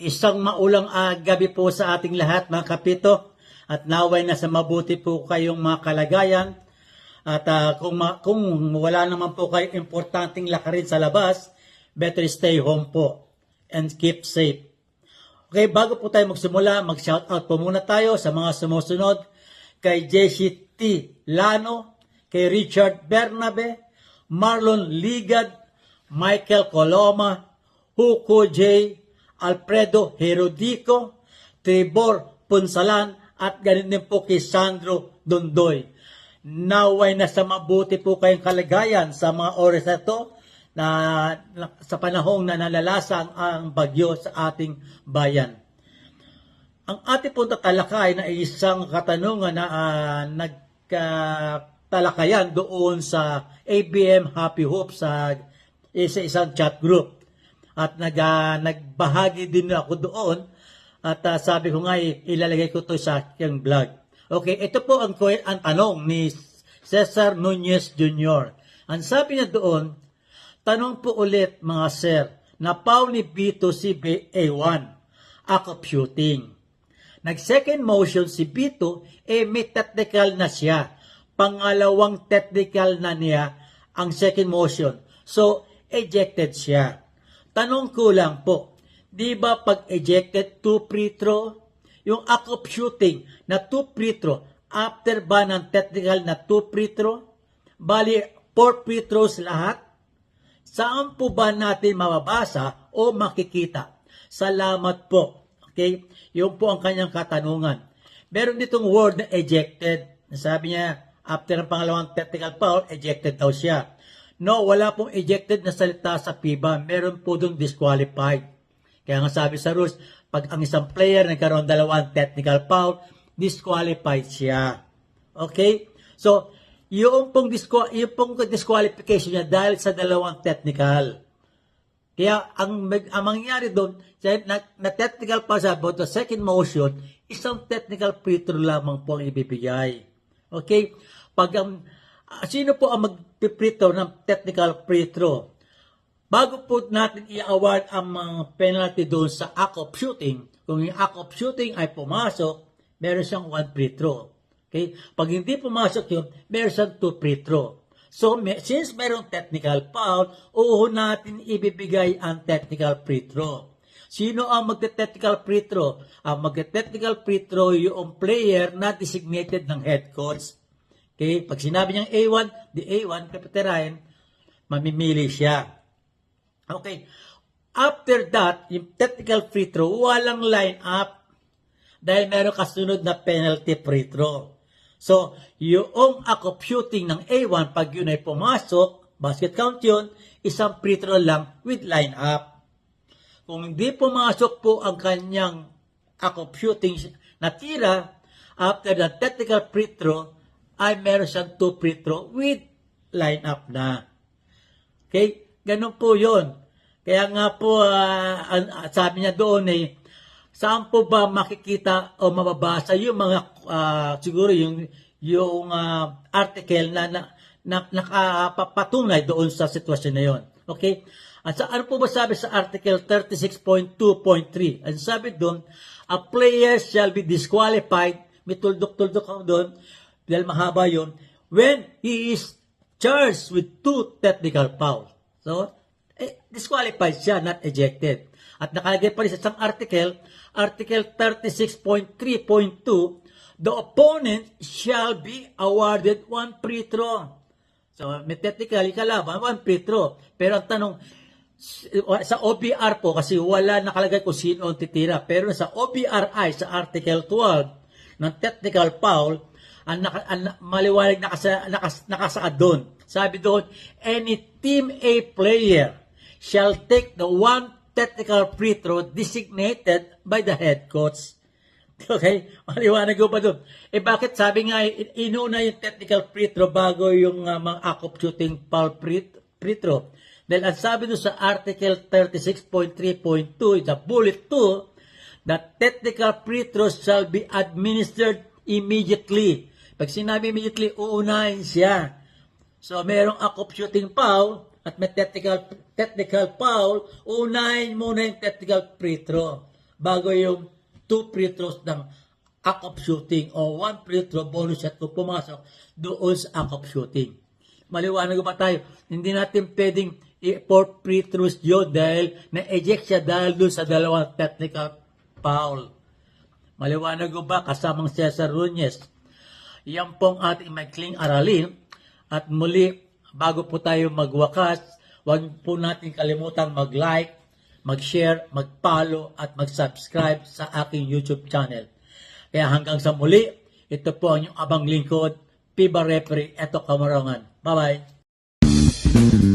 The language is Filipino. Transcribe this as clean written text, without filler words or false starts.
Isang maulang gabi po sa ating lahat mga kapito, at naway na sa mabuti po kayong mga kalagayan, at kung wala naman po kayong importanteng lakarin sa labas, better stay home po and keep safe. Okay, bago po tayo magsimula, mag-shoutout po muna tayo sa mga sumusunod: kay Jessie T. Lano, kay Richard Bernabe, Marlon Ligad, Michael Coloma, Hugo J., Alfredo Herodico, Tribor Punsalan, at ganun din po kay Sandro Dondoy. Naway na sa mabuti po kayong kalagayan sa mga oras na ito, sa panahong na nalalasang ang bagyo sa ating bayan. Ang ating pong tatalakayin ay isang katanungan na nagtalakayan doon sa ABM Happy Hope sa isang chat group. At nagbahagi din ako doon, at sabi ko nga ilalagay ko to sa aking vlog. Okay, ito po ang tanong ni Cesar Nunez Jr. Ang sabi niya doon, tanong po ulit mga sir, napaw ni B2 si A1, ako shooting. Nag-second motion si B2, may technical na siya. Pangalawang technical na niya ang second motion. So, ejected siya. Tanong ko lang po, di ba pag ejected 2 free throw, yung act of shooting na 2 free throw, after ba ng technical na 2 free throw, bali 4 free throws lahat? Saan po ba natin mababasa o makikita? Salamat po. Okay? Yun po ang kanyang katanungan. Meron ditong word na ejected. Sabi niya, after ng pangalawang technical foul, ejected daw siya. No, wala pong ejected na salita sa FIBA. Meron po doon disqualified. Kaya nga sabi sa rules, pag ang isang player nagkaroon dalawang technical foul, disqualified siya. Okay? So, yung pong disqualification niya dahil sa dalawang technical. Kaya ang mangyari doon, na technical pa sa about the second motion, isang technical free throw lamang po ang ibibigay. Okay? Pag sino po ang mag-free throw ng technical free throw? Bago po natin i-award ang mga penalty doon sa act of shooting, kung yung act of shooting ay pumasok, meron siyang 1 free throw. Okay? Pag hindi pumasok yun, meron siyang 2 free throw. So, since mayroong technical foul, natin ibibigay ang technical free throw. Sino ang magte-technical free throw? Ang magte-technical free throw yung player na designated ng head coach. Okay? Pag sinabi niyang A1, the A1, pepeterahin, mamimili siya. Okay. After that, yung technical free throw, walang line up dahil meron kasunod na penalty free throw. So, yung act of shooting ng A1, pag yun ay pumasok, basket count yun, isang free throw lang with line up. Kung hindi pumasok po ang kanyang act of shooting na tira, after the technical free throw, ay meron siyang 2 free throw with line up na. Okay? Ganun po yun. Kaya nga po, sabi niya doon saan po ba makikita o mababasa yung mga, siguro yung article na nakapatunay doon sa sitwasyon na yun. Okay? At ano po ba sabi sa article 36.2.3? Ang sabi doon, a player shall be disqualified, may tuldok-tuldok ako doon, dahil mahaba yun, when he is charged with 2 technical fouls. So, disqualified siya, not ejected. At nakalagay pa rin sa isang article 36.3.2, the opponent shall be awarded 1 free throw. So, may technically kalaban, 1 free throw. Pero ang tanong, sa OBR po, kasi wala nakalagay kung sino ang titira, pero sa OBRI, sa article 12 ng technical foul, maliwanag nakasaad doon. Sabi doon, any team A player shall take the 1 technical free throw designated by the head coach. Okay? Maliwanag ko pa doon. Bakit sabi nga, inuna yung technical free throw bago yung mga act of shooting foul free throw? Dahil ang sabi doon sa article 36.3.2, the bullet 2, that technical free throws shall be administered immediately. Pag sinabi immediately, uunahin siya. So, merong act of shooting foul, at may technical foul, unahin muna yung technical free throw bago yung 2 free throws ng act of shooting o 1 free throw bonus shot kung pumasok doon sa act of shooting. Maliwanag ba tayo? Hindi natin pwedeng i-4 free throws yun dahil na-eject siya dahil doon sa dalawang technical foul. Maliwanag ba kasamang Cesar Nunez? Yan pong ating maikling aralin. At muli, bago po tayo magwakas, huwag po natin kalimutang mag-like, mag-share, mag-follow at mag-subscribe sa aking YouTube channel. Kaya hanggang sa muli, ito po ang inyong abang lingkod, Piba Referee, Eto Kamarongan. Bye-bye!